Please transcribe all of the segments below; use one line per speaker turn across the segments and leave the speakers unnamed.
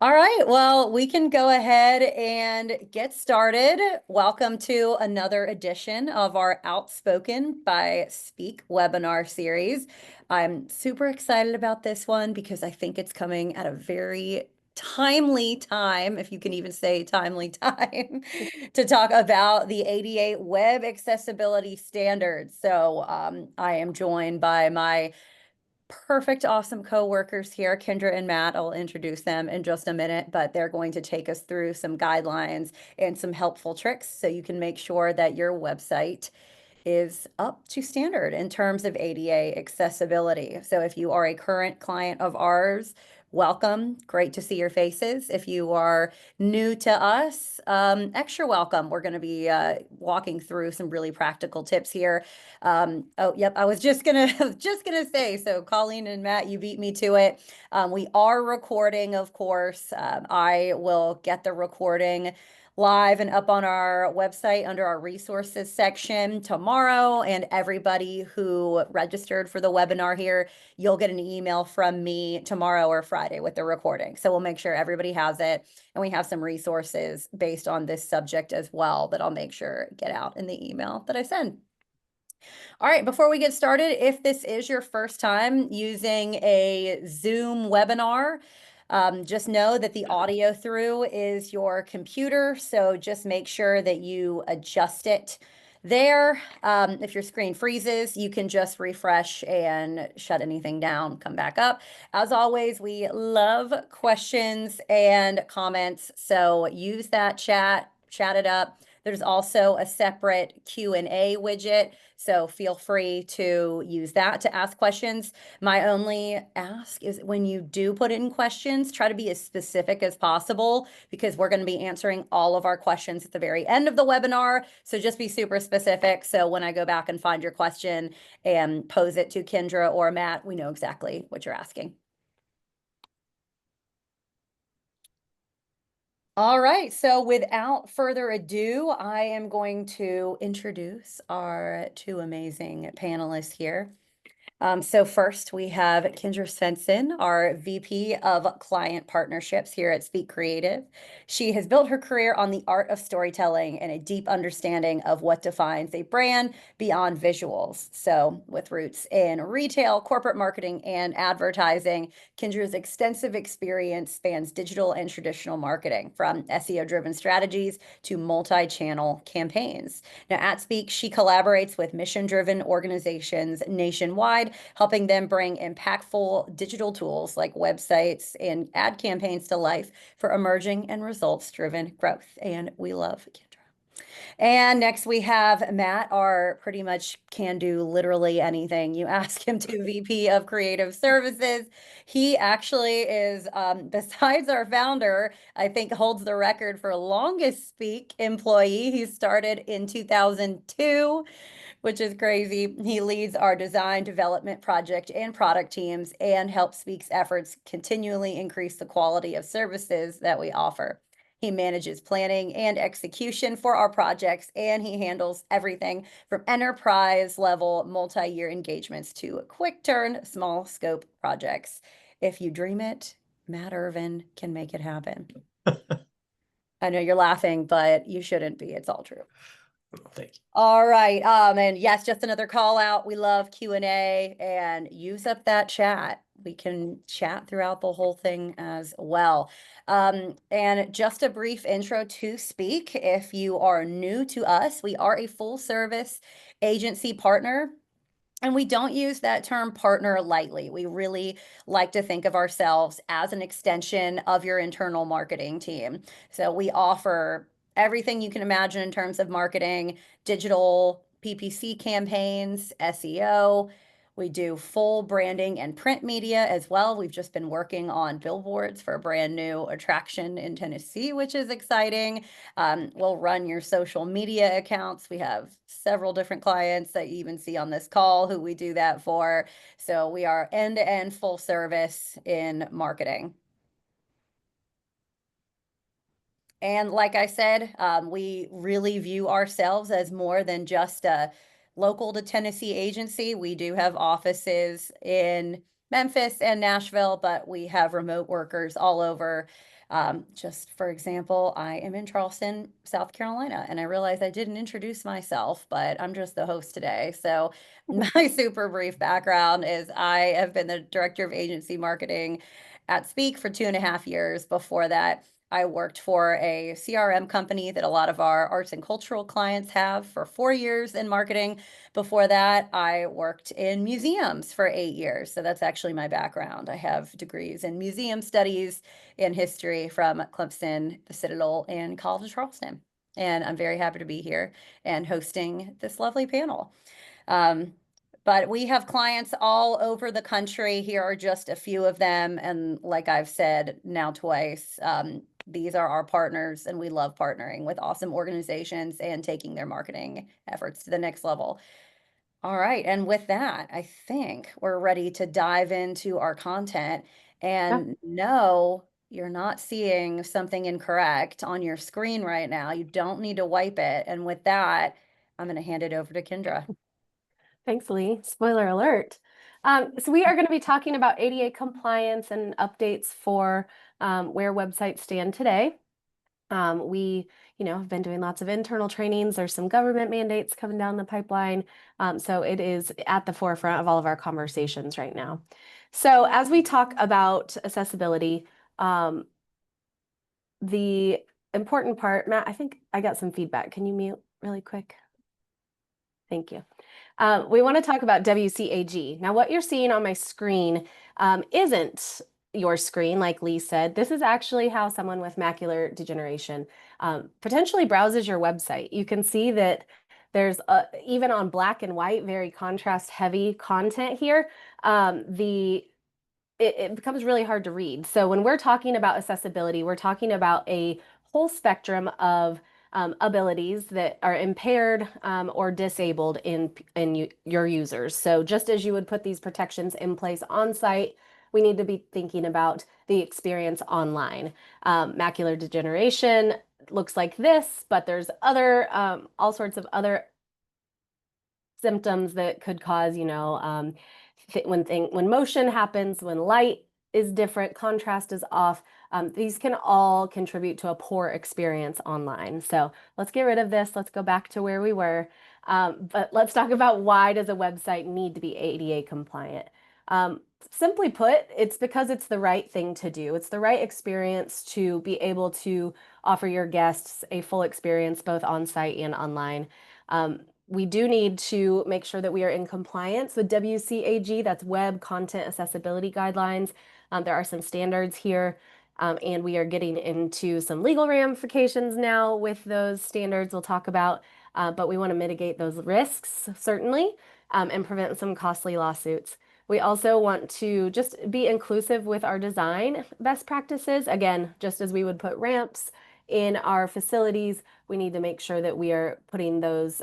All right, well, we can go ahead and get started. Welcome to another edition of our Outspoken by Speak webinar series. I'm super excited about this one because I think it's coming at a very timely time, if you can even say timely time, to talk about the ADA web accessibility standards. I am joined by my perfect, awesome coworkers here, Kendra and Matt. I'll introduce them in just a minute, but they're going to take us through some guidelines and some helpful tricks so you can make sure that your website is up to standard in terms of ADA accessibility. So if you are a current client of ours, welcome. Great to see your faces. If you are new to us, extra welcome. We're going to be walking through some really practical tips here. Oh, yep, I was just gonna just gonna say, so Colleen and Matt, you beat me to it. We are recording, of course. I will get the recording live and up on our website under our resources section tomorrow. And everybody who registered for the webinar here, you'll get an email from me tomorrow or Friday with the recording. So we'll make sure everybody has it. And we have some resources based on this subject as well that I'll make sure get out in the email that I send. All right, before we get started, if this is your first time using a Zoom webinar, just know that the audio through is your computer, so just make sure that you adjust it there. If your screen freezes, you can just refresh and shut anything down, come back up. As always, we love questions and comments, so use that chat it up. There's also a separate Q&A widget, so feel free to use that to ask questions. My only ask is when you do put in questions, try to be as specific as possible because we're going to be answering all of our questions at the very end of the webinar. So just be super specific. So when I go back and find your question and pose it to Kendra or Matt, we know exactly what you're asking. All right, so without further ado, I am going to introduce our two amazing panelists here. So first we have Kendra Svensson, our VP of Client Partnerships here at Speak Creative. She has built her career on the art of storytelling and a deep understanding of what defines a brand beyond visuals. So with roots in retail, corporate marketing, and advertising, Kendra's extensive experience spans digital and traditional marketing, from SEO-driven strategies to multi-channel campaigns. Now, at Speak, she collaborates with mission-driven organizations nationwide, helping them bring impactful digital tools like websites and ad campaigns to life for emerging and results-driven growth. And we love Kendra. And next we have Matt, our pretty much can do literally anything you ask him to, VP of Creative Services. He actually is, besides our founder, I think holds the record for longest Speak employee. He started in 2002, which is crazy. He leads our design, development, project, and product teams and helps Speak's efforts continually increase the quality of services that we offer. He manages planning and execution for our projects, and he handles everything from enterprise level multi-year engagements to quick turn, small scope projects. If you dream it, Matt Irvin can make it happen. I know you're laughing, but you shouldn't be. It's all true.
Thank you.
All right. And yes, just another call out. We love Q&A and use up that chat. We can chat throughout the whole thing as well. And just a brief intro to Speak. If you are new to us, we are a full service agency partner. And we don't use that term partner lightly. We really like to think of ourselves as an extension of your internal marketing team. So we offer everything you can imagine in terms of marketing, digital PPC campaigns, SEO. We do full branding and print media as well. We've just been working on billboards for a brand new attraction in Tennessee, which is exciting. We'll run your social media accounts. We have several different clients that you even see on this call who we do that for. So we are end-to-end full service in marketing. And like I said, we really view ourselves as more than just a local to Tennessee agency. We do have offices in Memphis and Nashville, but we have remote workers all over. Just for example, I am in Charleston, South Carolina, and I realize I didn't introduce myself, but I'm just the host today. So, my super brief background is I have been the director of agency marketing at Speak for 2.5 years. Before that, I worked for a CRM company that a lot of our arts and cultural clients have for 4 years in marketing. Before that, I worked in museums for 8 years. So that's actually my background. I have degrees in museum studies and history from Clemson, the Citadel, and College of Charleston. And I'm very happy to be here and hosting this lovely panel. Um, but we have clients all over the country. Here are just a few of them. And like I've said now twice, these are our partners, and we love partnering with awesome organizations and taking their marketing efforts to the next level. All right. And with that, I think we're ready to dive into our content.
Yeah,
And no, you're not seeing something incorrect on your screen right now. You don't need to wipe it. And with that, I'm going to hand it over to Kendra.
thanks, Lee. Spoiler alert. So we are going to be talking about ADA compliance and updates for where websites stand today. We have been doing lots of internal trainings. There's some government mandates coming down the pipeline. So it is at the forefront of all of our conversations right now. So as we talk about accessibility, the important part, Matt, I think I got some feedback. Can you mute really quick? Thank you. We want to talk about WCAG. Now, what you're seeing on my screen isn't your screen, like Lee said. This is actually how someone with macular degeneration potentially browses your website. You can see that there's even on black and white, very contrast heavy content here. It becomes really hard to read. So when we're talking about accessibility, we're talking about a whole spectrum of abilities that are impaired or disabled in your users. So just as you would put these protections in place on site, we need to be thinking about the experience online. Macular degeneration looks like this, but there's other all sorts of other symptoms that could cause, when motion happens, when light is different, contrast is off. These can all contribute to a poor experience online. So let's get rid of this. Let's go back to where we were. But let's talk about why does a website need to be ADA compliant? Simply put, it's because it's the right thing to do. It's the right experience to be able to offer your guests a full experience both on site and online. We do need to make sure that we are in compliance with WCAG, that's Web Content Accessibility Guidelines. There are some standards here, and we are getting into some legal ramifications now with those standards we'll talk about, but we want to mitigate those risks, certainly, and prevent some costly lawsuits. We also want to just be inclusive with our design best practices. Again, just as we would put ramps in our facilities, we need to make sure that we are putting those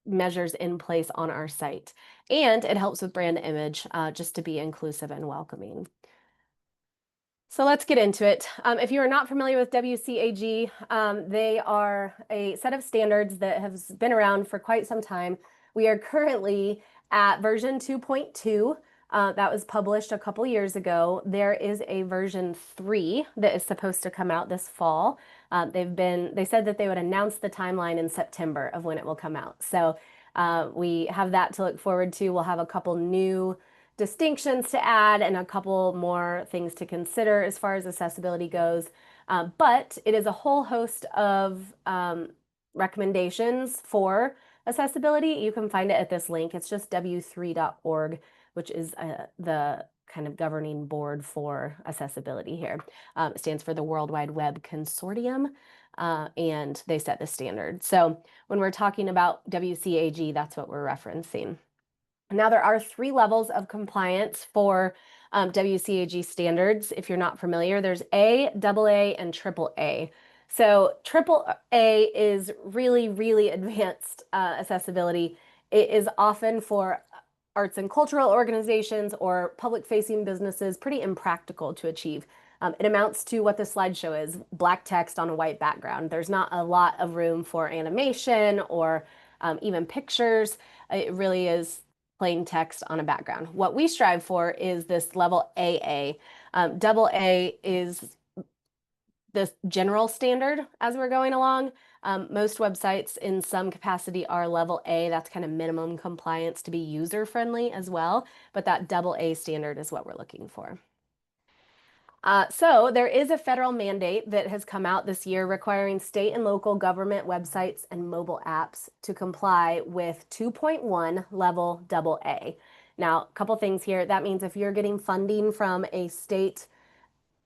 measures in place on our site. And it helps with brand image just to be inclusive and welcoming. So let's get into it. If you are not familiar with WCAG, they are a set of standards that has been around for quite some time. We are currently at version 2.2. That was published a couple years ago. There is a version 3 that is supposed to come out this fall. They said that they would announce the timeline in September of when it will come out. So we have that to look forward to. We'll have a couple new distinctions to add and a couple more things to consider as far as accessibility goes. But it is a whole host of recommendations for accessibility. You can find it at this link. It's just w3.org, which is the kind of governing board for accessibility here. It stands for the World Wide Web Consortium, and they set the standard. So when we're talking about WCAG, that's what we're referencing. Now, there are 3 levels of compliance for WCAG standards. If you're not familiar, there's A, AA, and AAA. So AAA is really, really advanced accessibility. It is often for arts and cultural organizations or public-facing businesses pretty impractical to achieve. It amounts to what the slideshow is, black text on a white background. There's not a lot of room for animation or even pictures. It really is plain text on a background. What we strive for is this level AA. Double A is the general standard as we're going along. Most websites in some capacity are level A. That's kind of minimum compliance to be user friendly as well. But that double A standard is what we're looking for. So there is a federal mandate that has come out this year requiring state and local government websites and mobile apps to comply with 2.1 level double A. Now, a couple things here. That means if you're getting funding from a state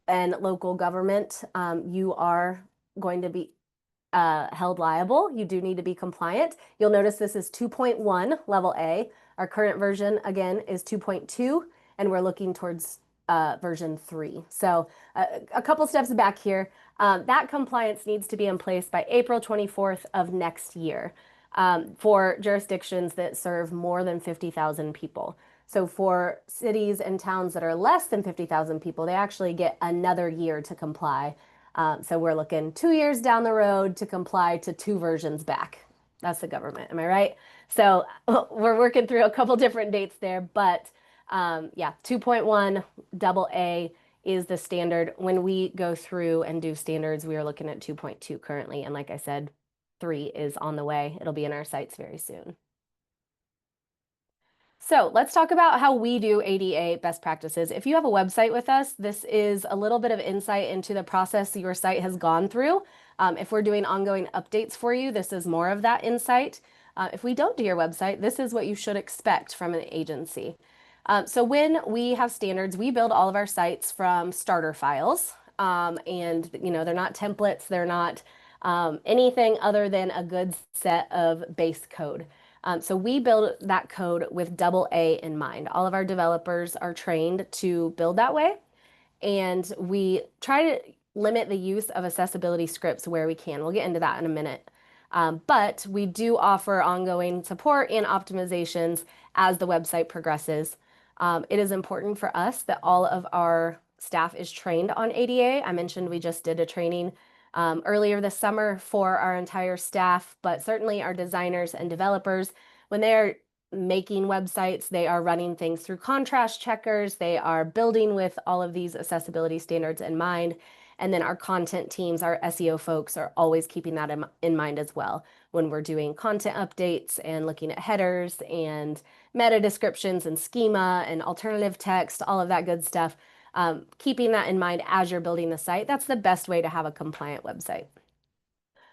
and local government, you are going to be held liable. You do need to be compliant. You'll notice this is 2.1 level A. Our current version, again, is 2.2, and we're looking towards version 3. So a couple steps back here. That compliance needs to be in place by April 24th of next year for jurisdictions that serve more than 50,000 people. So for cities and towns that are less than 50,000 people, they actually get another year to comply. So we're looking 2 years down the road to comply to 2 versions back. That's the government, am I right? So we're working through a couple different dates there, but yeah, 2.1 double A is the standard. When we go through and do standards, we are looking at 2.2 currently. And like I said, 3 is on the way. It'll be in our sites very soon. So let's talk about how we do ADA best practices. If you have a website with us, this is a little bit of insight into the process your site has gone through. If we're doing ongoing updates for you, this is more of that insight. If we don't do your website, this is what you should expect from an agency. So when we have standards, we build all of our sites from starter files. And they're not templates, they're not anything other than a good set of base code. So we build that code with double A in mind. All of our developers are trained to build that way, and we try to limit the use of accessibility scripts where we can. We'll get into that in a minute. But we do offer ongoing support and optimizations as the website progresses. It is important for us that all of our staff is trained on ADA. I mentioned we just did a training earlier this summer for our entire staff, but certainly our designers and developers, when they're making websites, they are running things through contrast checkers, they are building with all of these accessibility standards in mind. And then our content teams, our SEO folks are always keeping that in mind as well when we're doing content updates and looking at headers and meta descriptions and schema and alternative text, all of that good stuff. Keeping that in mind as you're building the site, that's the best way to have a compliant website.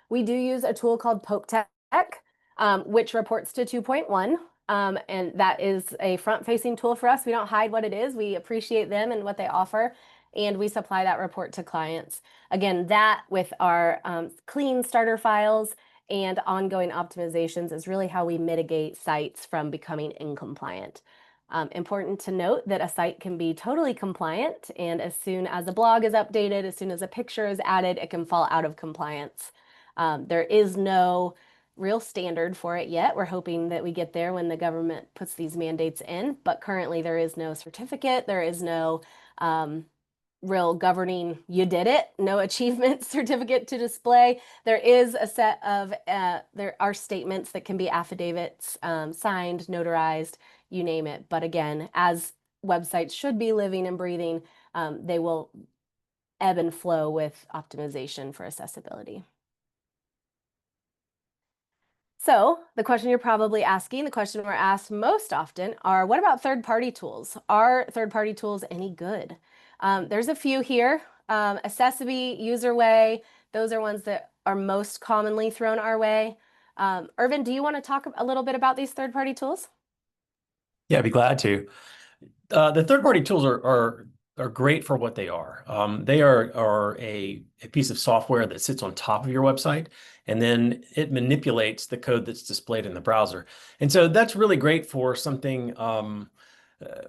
We do use a tool called Pope Tech, which reports to 2.1. And that is a front-facing tool for us. We don't hide what it is. We appreciate them and what they offer, and we supply that report to clients. Again, that with our clean starter files and ongoing optimizations is really how we mitigate sites from becoming incompliant. Important to note that a site can be totally compliant, and as soon as a blog is updated, as soon as a picture is added, it can fall out of compliance. There is no real standard for it yet. We're hoping that we get there when the government puts these mandates in, but currently there is no certificate, there is no real governing you did it, no achievement certificate to display. There is a set of, there are statements that can be affidavits, signed, notarized, you name it. But again, as websites should be living and breathing, they will ebb and flow with optimization for accessibility. So the question you're probably asking, the question we're asked most often are, what about third-party tools? Are third-party tools any good? There's a few here. Accessibility, UserWay, those are ones that are most commonly thrown our way. Irvin, do you want to talk a little bit about these third-party tools?
Yeah, I'd be glad to. The third-party tools are great for what they are. They are a piece of software that sits on top of your website, and then it manipulates the code that's displayed in the browser. And so that's really great for something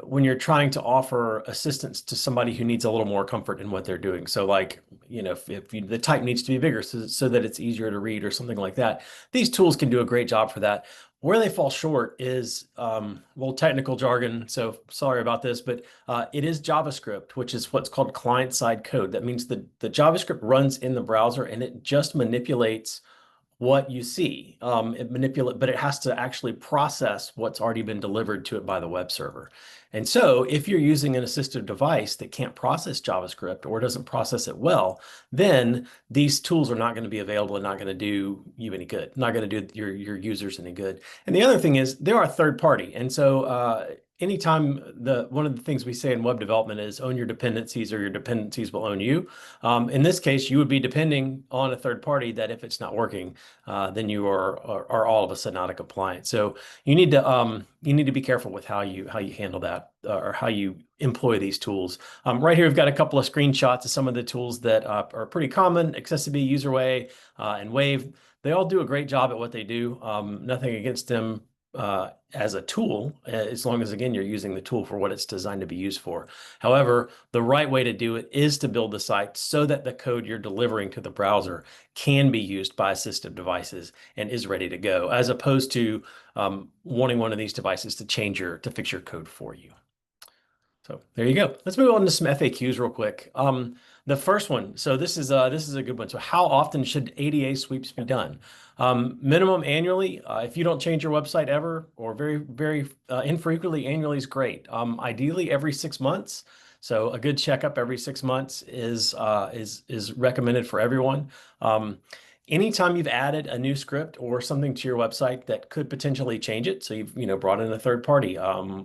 when you're trying to offer assistance to somebody who needs a little more comfort in what they're doing. So like, if the type needs to be bigger so that it's easier to read or something like that, these tools can do a great job for that. Where they fall short is, well, technical jargon, so sorry about this, but it is JavaScript, which is what's called client-side code. That means the JavaScript runs in the browser and it just manipulates what you see. But it has to actually process what's already been delivered to it by the web server. And so if you're using an assistive device that can't process JavaScript or doesn't process it well, then these tools are not going to be available and not going to do you any good, not going to do your users any good. And the other thing is there are third party. And so anytime one of the things we say in web development is own your dependencies or your dependencies will own you. In this case, you would be depending on a third party that if it's not working, then you are all of a sudden out of compliance. So you need to be careful with how you handle that or how you employ these tools. Right here, we've got a couple of screenshots of some of the tools that are pretty common: Accessibility, UserWay, and Wave. They all do a great job at what they do. Nothing against them as a tool, as long as, again, you're using the tool for what it's designed to be used for. However, the right way to do it is to build the site so that the code you're delivering to the browser can be used by assistive devices and is ready to go, as opposed to wanting one of these devices to fix your code for you. So there you go. Let's move on to some FAQs real quick. The first one, so this is a good one. So how often should ADA sweeps be done? Minimum annually. If you don't change your website ever, or very infrequently, annually is great. Ideally every 6 months. So a good checkup every 6 months is recommended for everyone. Anytime you've added a new script or something to your website that could potentially change it, so you've brought in a third party,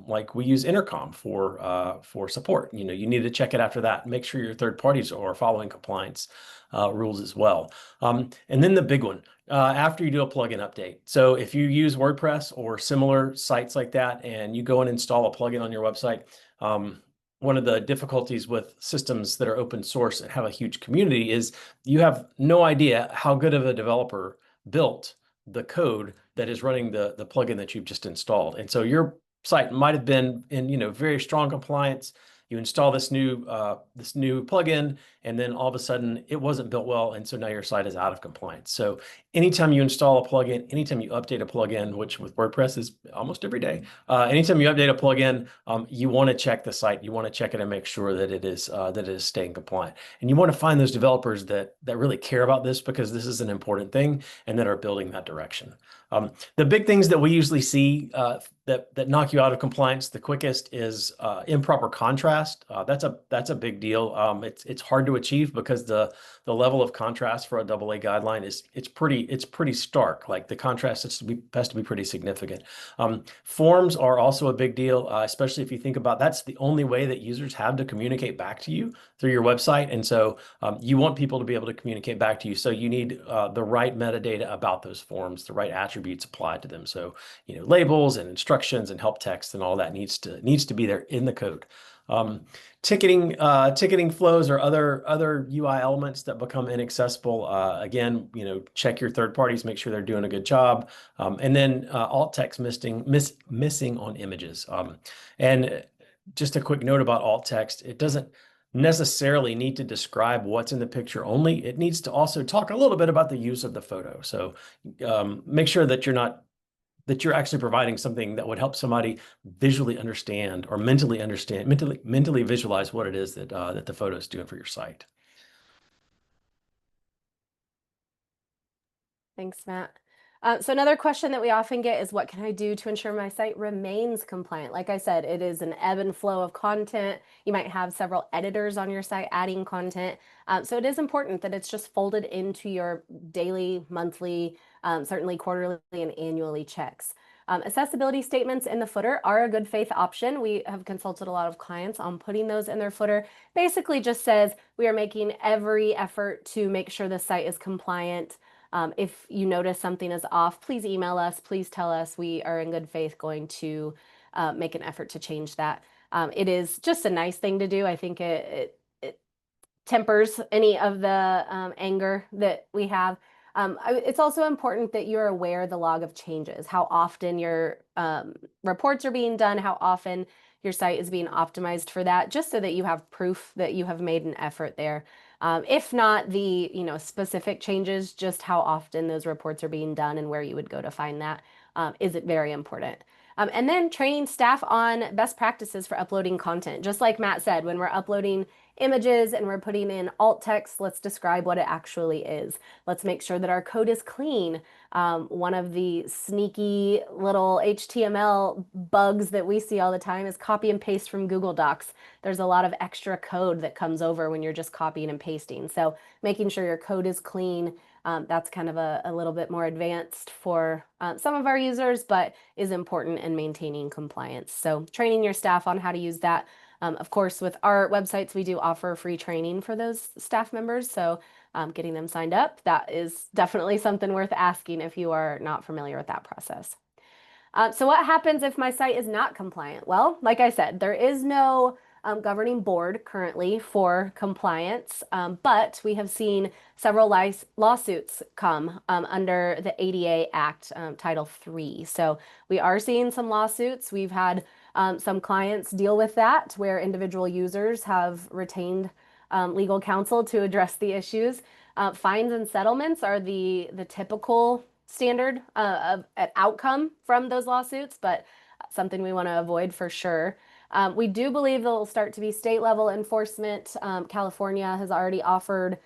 like we use Intercom for support. You need to check it after that. Make sure your third parties are following compliance rules as well. And then the big one, after you do a plugin update. So if you use WordPress or similar sites like that, and you go and install a plugin on your website, one of the difficulties with systems that are open source and have a huge community is you have no idea how good of a developer built the code that is running the plugin that you've just installed. And so your site might have been in very strong compliance. You install this new plugin, and then all of a sudden it wasn't built well, and so now your site is out of compliance. So anytime you install a plugin, anytime you update a plugin, which with WordPress is almost every day, anytime you update a plugin, you want to check the site. You want to check it and make sure that it is staying compliant. And you want to find those developers that really care about this, because this is an important thing and that are building that direction. The big things that we usually see that knock you out of compliance the quickest is improper contrast. That's a big deal. It's hard to achieve because the level of contrast for a AA guideline it's pretty stark. Like the contrast has to be pretty significant. Forms are also a big deal, especially if you think about that's the only way that users have to communicate back to you through your website. And so you want people to be able to communicate back to you. So you need the right metadata about those forms, the right attributes applied to them. So labels and instructions and help text and all that needs to be there in the code. Ticketing flows or other UI elements that become inaccessible. Again, check your third parties, make sure they're doing a good job. And then alt text missing on images. And just a quick note about alt text: it doesn't necessarily need to describe what's in the picture only. It needs to also talk a little bit about the use of the photo. So make sure that you're actually providing something that would help somebody visually understand or mentally visualize what it is that the photo is doing for your site.
Thanks, Matt. So another question that we often get is, what can I do to ensure my site remains compliant? Like I said, it is an ebb and flow of content. You might have several editors on your site adding content. So it is important that it's just folded into your daily, monthly, certainly quarterly and annually checks. Accessibility statements in the footer are a good faith option. We have consulted a lot of clients on putting those in their footer. Basically just says we are making every effort to make sure the site is compliant. If you notice something is off, please email us. Please tell us. We are in good faith going to make an effort to change that. It is just a nice thing to do. I think it tempers any of the anger that we have. It's also important that you're aware of the log of changes, how often your reports are being done, how often your site is being optimized for that, just so that you have proof that you have made an effort there. If not the specific changes, just how often those reports are being done and where you would go to find that is very important. And then training staff on best practices for uploading content. Just like Matt said, when we're uploading images and we're putting in alt text, let's describe what it actually is. Let's make sure that our code is clean. One of the sneaky little HTML bugs that we see all the time is copy and paste from Google Docs. There's a lot of extra code that comes over when you're just copying and pasting. So making sure your code is clean, that's kind of a little bit more advanced for some of our users, but is important in maintaining compliance. So training your staff on how to use that. Of course, with our websites, we do offer free training for those staff members. So getting them signed up, that is definitely something worth asking if you are not familiar with that process. So what happens if my site is not compliant? Well, like I said, there is no governing board currently for compliance, but we have seen several lawsuits come under the ADA Act, Title III. So we are seeing some lawsuits. We've had some clients deal with that where individual users have retained legal counsel to address the issues. Fines and settlements are the typical standard outcome from those lawsuits, but something we want to avoid for sure. We do believe there will start to be state level enforcement. California has already offered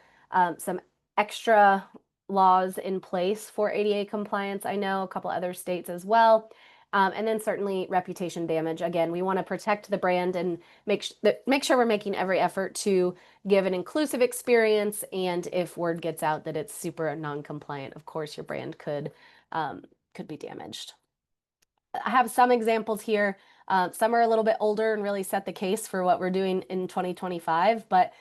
some extra laws in place for ADA compliance. I know a couple other states as well. And then certainly reputation damage. Again, we want to protect the brand and make sure we're making every effort to give an inclusive experience. And if word gets out that it's super non-compliant, of course, your brand could be damaged. I have some examples here. Some are a little bit older and really set the case for what we're doing in 2025. But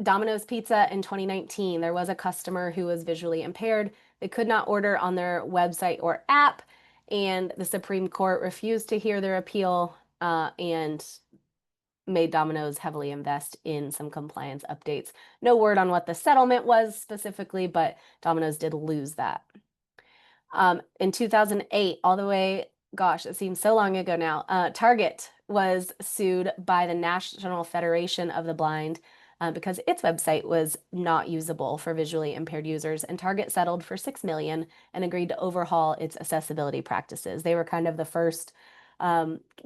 Domino's Pizza in 2019, there was a customer who was visually impaired. They could not order on their website or app, and the Supreme Court refused to hear their appeal and made Domino's heavily invest in some compliance updates. No word on what the settlement was specifically, but Domino's did lose that. In 2008, all the way, gosh, it seems so long ago now, Target was sued by the National Federation of the Blind because its website was not usable for visually impaired users, and Target settled for $6 million and agreed to overhaul its accessibility practices. They were kind of the first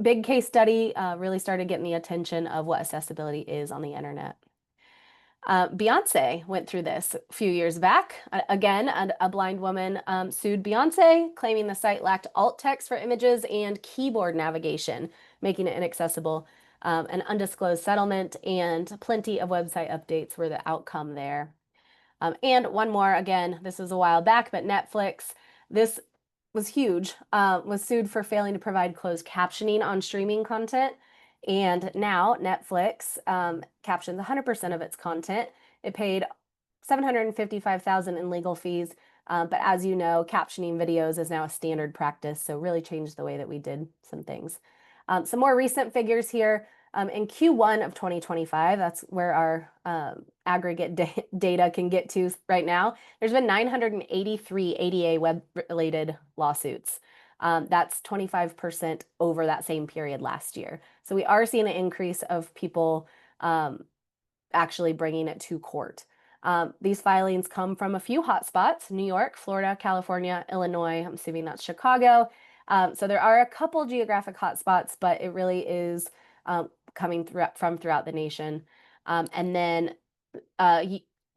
big case study, really started getting the attention of what accessibility is on the internet. Beyonce went through this a few years back. Again, a blind woman sued Beyonce, claiming the site lacked alt text for images and keyboard navigation, making it inaccessible. An undisclosed settlement and plenty of website updates were the outcome there. And one more, again, this was a while back, but Netflix, this was huge, was sued for failing to provide closed captioning on streaming content. And now Netflix captions 100% of its content. It paid $755,000 in legal fees. But as you know, captioning videos is now a standard practice, so really changed the way that we did some things. Some more recent figures here. In Q1 of 2025, that's where our aggregate data can get to right now. There's been 983 ADA web-related lawsuits. That's 25% over that same period last year. So we are seeing an increase of people actually bringing it to court. These filings come from a few hotspots: New York, Florida, California, Illinois. I'm assuming that's Chicago. So there are a couple geographic hotspots, but it really is coming from throughout the nation. And then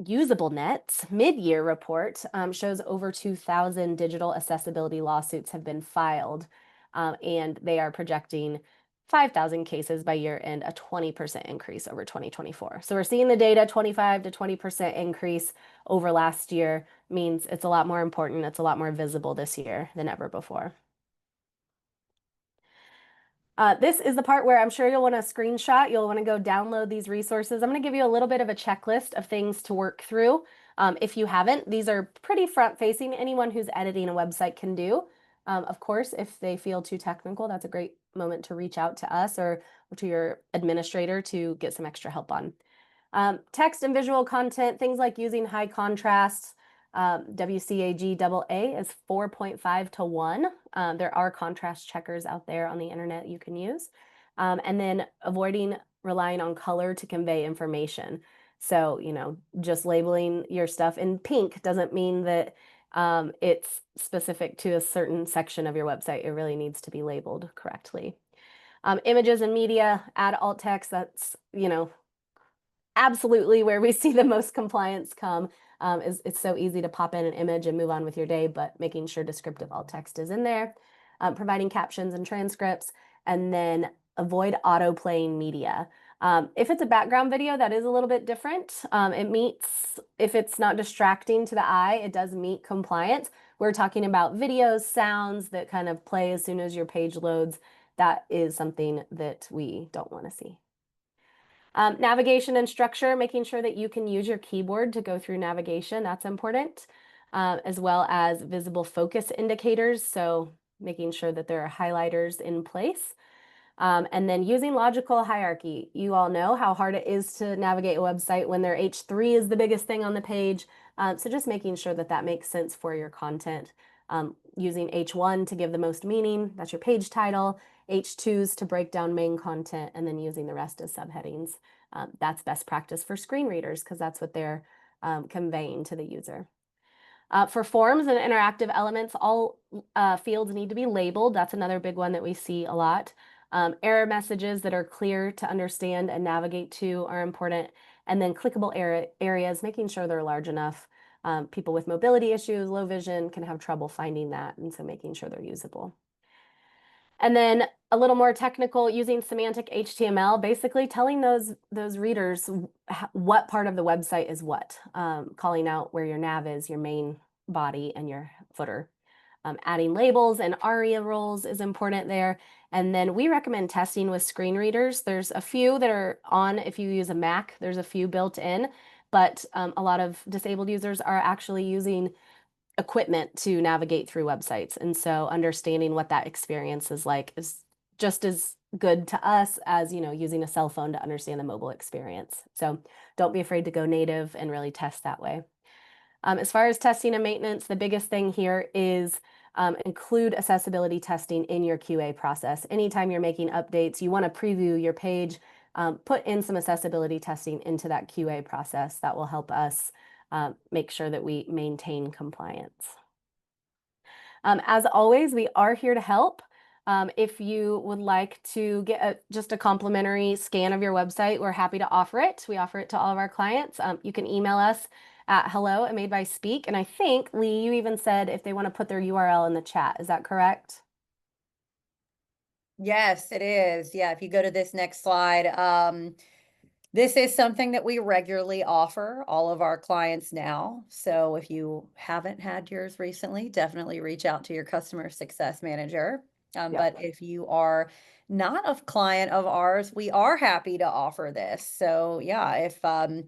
UsableNet's mid-year report shows over 2,000 digital accessibility lawsuits have been filed, and they are projecting 5,000 cases by year end, a 20% increase over 2024. So we're seeing the data, 25 to 20% increase over last year means it's a lot more important. It's a lot more visible this year than ever before. This is the part where I'm sure you'll want to screenshot. You'll want to go download these resources. I'm going to give you a little bit of a checklist of things to work through. If you haven't, these are pretty front-facing. Anyone who's editing a website can do. Of course, if they feel too technical, that's a great moment to reach out to us or to your administrator to get some extra help on. Text and visual content, things like using high contrast. WCAG AA is 4.5 to 1. There are contrast checkers out there on the internet you can use. And then avoiding relying on color to convey information. So, just labeling your stuff in pink doesn't mean that it's specific to a certain section of your website. It really needs to be labeled correctly. Images and media, add alt text. That's, absolutely where we see the most compliance come. Is it's so easy to pop in an image and move on with your day, but making sure descriptive alt text is in there, providing captions and transcripts, and then avoid auto playing media. If it's a background video, that is a little bit different. It meets, if it's not distracting to the eye, it does meet compliance. We're talking about videos, sounds that kind of play as soon as your page loads. That is something that we don't want to see. Navigation and structure, making sure that you can use your keyboard to go through navigation, that's important, as well as visible focus indicators, so making sure that there are highlighters in place. And then using logical hierarchy. You all know how hard it is to navigate a website when their H3 is the biggest thing on the page. So just making sure that that makes sense for your content. Using H1 to give the most meaning, that's your page title, H2s to break down main content, and then using the rest as subheadings. That's best practice for screen readers because that's what they're conveying to the user. For forms and interactive elements, all fields need to be labeled. That's another big one that we see a lot. Error messages that are clear to understand and navigate to are important. And then clickable areas, making sure they're large enough. People with mobility issues, low vision can have trouble finding that, and so making sure they're usable. And then a little more technical, using semantic HTML, basically telling those readers what part of the website is what, calling out where your nav is, your main body, and your footer. Adding labels and ARIA roles is important there. And then we recommend testing with screen readers. There's a few that are on if you use a Mac, there's a few built in, but a lot of disabled users are actually using equipment to navigate through websites. And so understanding what that experience is like is just as good to us as, using a cell phone to understand the mobile experience. So don't be afraid to go native and really test that way. As far as testing and maintenance, the biggest thing here is include accessibility testing in your QA process. Anytime you're making updates, you want to preview your page, put in some accessibility testing into that QA process. That will help us make sure that we maintain compliance. As always, we are here to help. If you would like to get just a complimentary scan of your website, we're happy to offer it. We offer it to all of our clients. You can email us at hello@madebyspeak. And I think, Lee, you even said if they want to put their URL in the chat. Is that correct?
Yes, it is. Yeah, if you go to this next slide, this is something that we regularly offer all of our clients now. So if you haven't had yours recently, definitely reach out to your customer success manager.
Yep.
But if you are not a client of ours, we are happy to offer this. So yeah, if you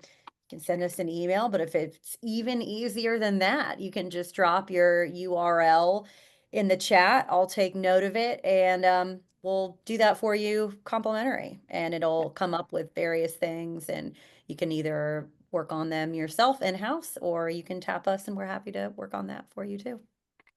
can send us an email, but if it's even easier than that, you can just drop your URL in the chat. I'll take note of it and we'll do that for you complimentary, and it'll come up with various things, and you can either work on them yourself in-house or you can tap us and we're happy to work on that for you too.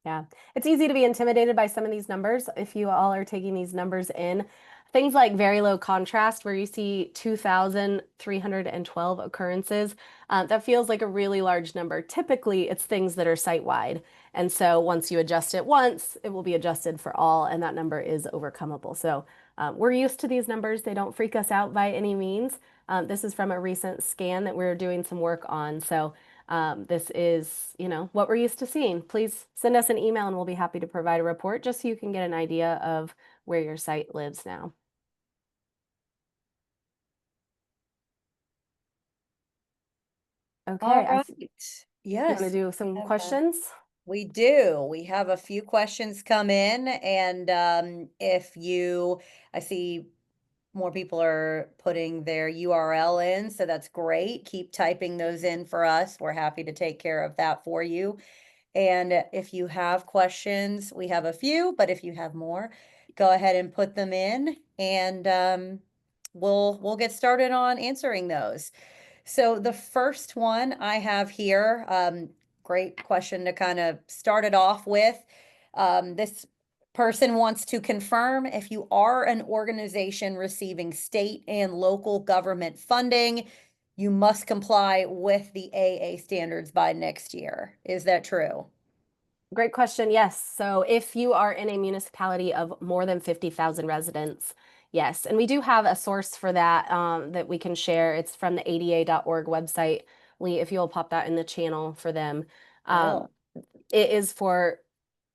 Yeah, it's easy to be intimidated by some of these numbers if you all are taking these numbers in. Things like very low contrast, where you see 2,312 occurrences, that feels like a really large number. Typically, it's things that are site-wide. And so once you adjust it once, it will be adjusted for all, and that number is overcomable. So we're used to these numbers. They don't freak us out by any means. This is from a recent scan that we're doing some work on. So this is, what we're used to seeing. Please send us an email and we'll be happy to provide a report just so you can get an idea of where your site lives now.
All
Okay,
right.
you want to
Yes,
do
we
some
have
questions?
we do. We have a few questions come in, and I see more people are putting their URL in, so that's great. Keep typing those in for us. We're happy to take care of that for you. And if you have questions, we have a few, but if you have more, go ahead and put them in, and we'll get started on answering those. So the first one I have here, great question to kind of start it off with. This person wants to confirm if you are an organization receiving state and local government funding, you must comply with the AA standards by next year. Is that true?
Great question. Yes. So if you are in a municipality of more than 50,000 residents, Yes, and we do have a source for that that we can share. It's from the ada.org website. Lee, if you'll pop that in the channel for them.
I
Um,
will.
it is for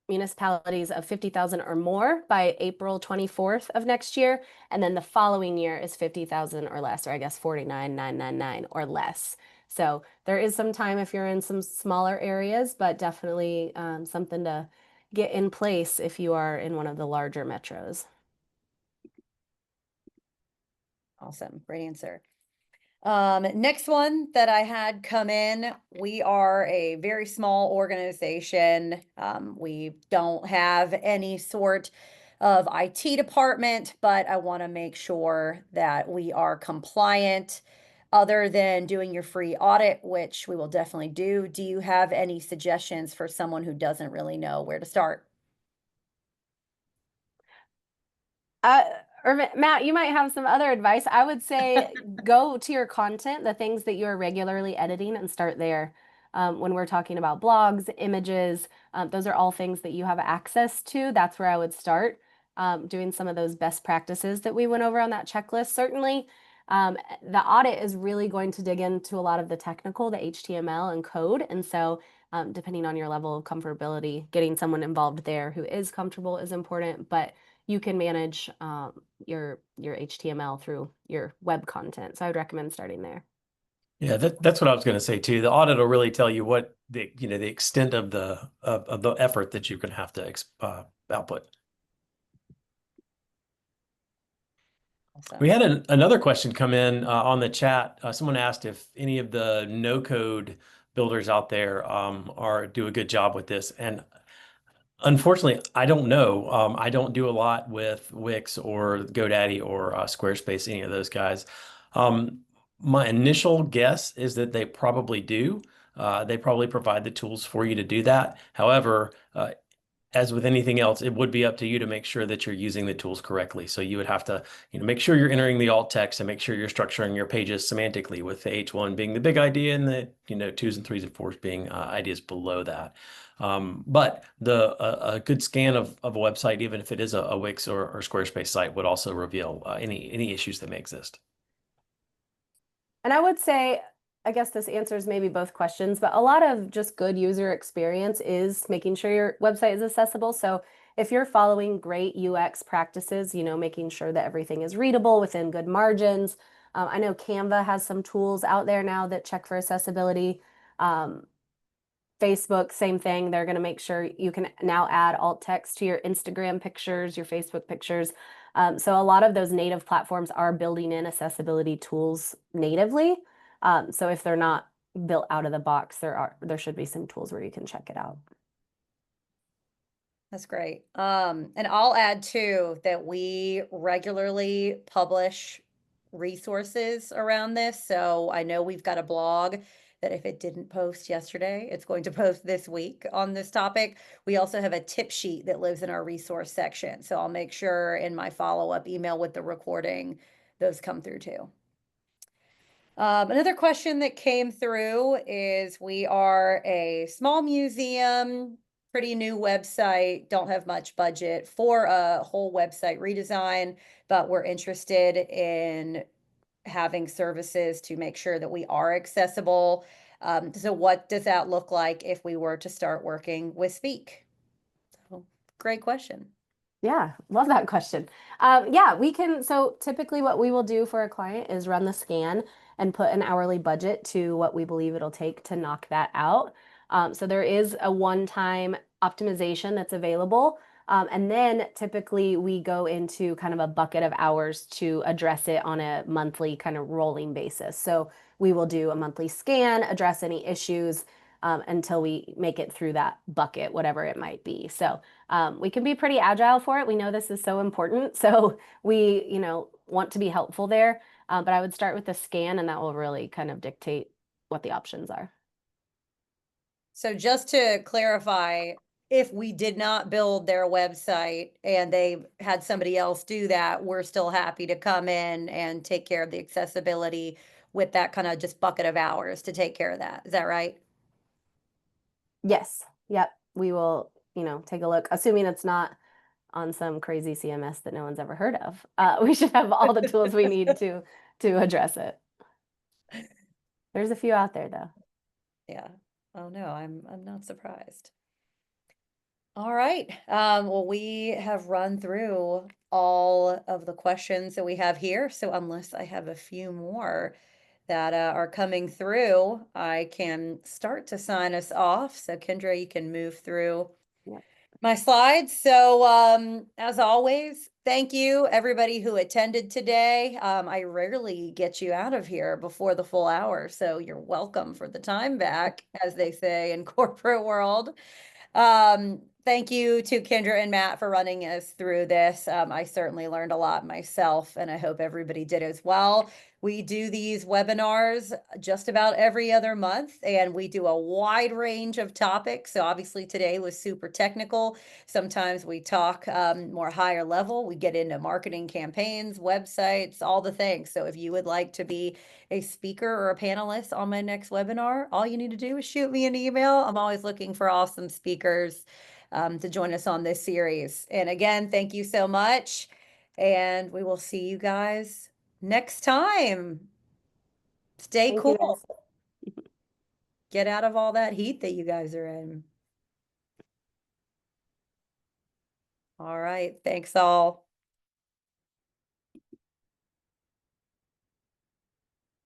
municipalities of 50,000 or more by April 24th of next year. And then the following year is 50,000 or less, or I guess 49,999 or less. So there is some time if you're in some smaller areas, but definitely something to get in place if you are in one of the larger metros.
Awesome. Great answer. Next one that I had come in, we are a very small organization. We don't have any sort of IT department, but I want to make sure that we are compliant. Other than doing your free audit, which we will definitely do you have any suggestions for someone who doesn't really know where to start?
Uh, or Matt, you might have some other advice. I would say go to your content, the things that you're regularly editing, and start there. When we're talking about blogs, images, those are all things that you have access to. That's where I would start, doing some of those best practices that we went over on that checklist. Certainly, the audit is really going to dig into a lot of the technical, the HTML and code. And so, depending on your level of comfortability, getting someone involved there who is comfortable is important. But you can manage your HTML through your web content. So I would recommend starting there.
Yeah, that's what I was going to say too. The audit will really tell you what the extent of the effort that you're going to have to output. We
Awesome.
had another question come in on the chat. Someone asked if any of the no-code builders out there are do a good job with this, and unfortunately, I don't know. I don't do a lot with Wix or GoDaddy or Squarespace, any of those guys. Um, my initial guess is that they probably do. They probably provide the tools for you to do that. However, as with anything else, it would be up to you to make sure that you're using the tools correctly. So you would have to, make sure you're entering the alt text and make sure you're structuring your pages semantically, with the H1 being the big idea and the, twos and threes and fours being ideas below that. But a good scan of a website, even if it is a Wix or Squarespace site, would also reveal any issues that may exist.
And I would say, I guess this answers maybe both questions, but a lot of just good user experience is making sure your website is accessible. So if you're following great UX practices, making sure that everything is readable within good margins. I know Canva has some tools out there now that check for accessibility. Um, Facebook, same thing. They're going to make sure you can now add alt text to your Instagram pictures, your Facebook pictures. So a lot of those native platforms are building in accessibility tools natively. So if they're not built out of the box, there should be some tools where you can check it out.
That's great. And I'll add too that we regularly publish resources around this. So I know we've got a blog that if it didn't post yesterday, it's going to post this week on this topic. We also have a tip sheet that lives in our resource section. So I'll make sure in my follow-up email with the recording, those come through too. Another question that came through is we are a small museum, pretty new website, don't have much budget for a whole website redesign, but we're interested in having services to make sure that we are accessible. So what does that look like if we were to start working with Speak? So, great question.
Yeah, love that question. Yeah, we can. So typically, what we will do for a client is run the scan and put an hourly budget to what we believe it'll take to knock that out. So there is a one-time optimization that's available. And then typically we go into kind of a bucket of hours to address it on a monthly kind of rolling basis. So we will do a monthly scan, address any issues until we make it through that bucket, whatever it might be. So we can be pretty agile for it. We know this is so important. So we, want to be helpful there. But I would start with the scan, and that will really kind of dictate what the options are.
So just to clarify, if we did not build their website and they had somebody else do that, we're still happy to come in and take care of the accessibility with that kind of just bucket of hours to take care of that. Is that right?
Yes. Yep. We will, take a look, assuming it's not on some crazy CMS that no one's ever heard of. We should have all the tools we need to address it. There's a few out there though.
Yeah. Oh no, I'm not surprised. All right. Well, we have run through all of the questions that we have here. So unless I have a few more that are coming through, I can start to sign us off. So Kendra, you can move through
Yeah.
my slides. So as always, thank you everybody who attended today. I rarely get you out of here before the full hour, so you're welcome for the time back, as they say in corporate world. Thank you to Kendra and Matt for running us through this. I certainly learned a lot myself, and I hope everybody did as well. We do these webinars just about every other month, and we do a wide range of topics. So obviously today was super technical. Sometimes we talk more higher level. We get into marketing campaigns, websites, all the things. So if you would like to be a speaker or a panelist on my next webinar, all you need to do is shoot me an email. I'm always looking for awesome speakers to join us on this series. And again, thank you so much. And we will see you guys next time. Stay
Thank you
cool.
guys.
Get out of all that heat that you guys are in. All right. Thanks all.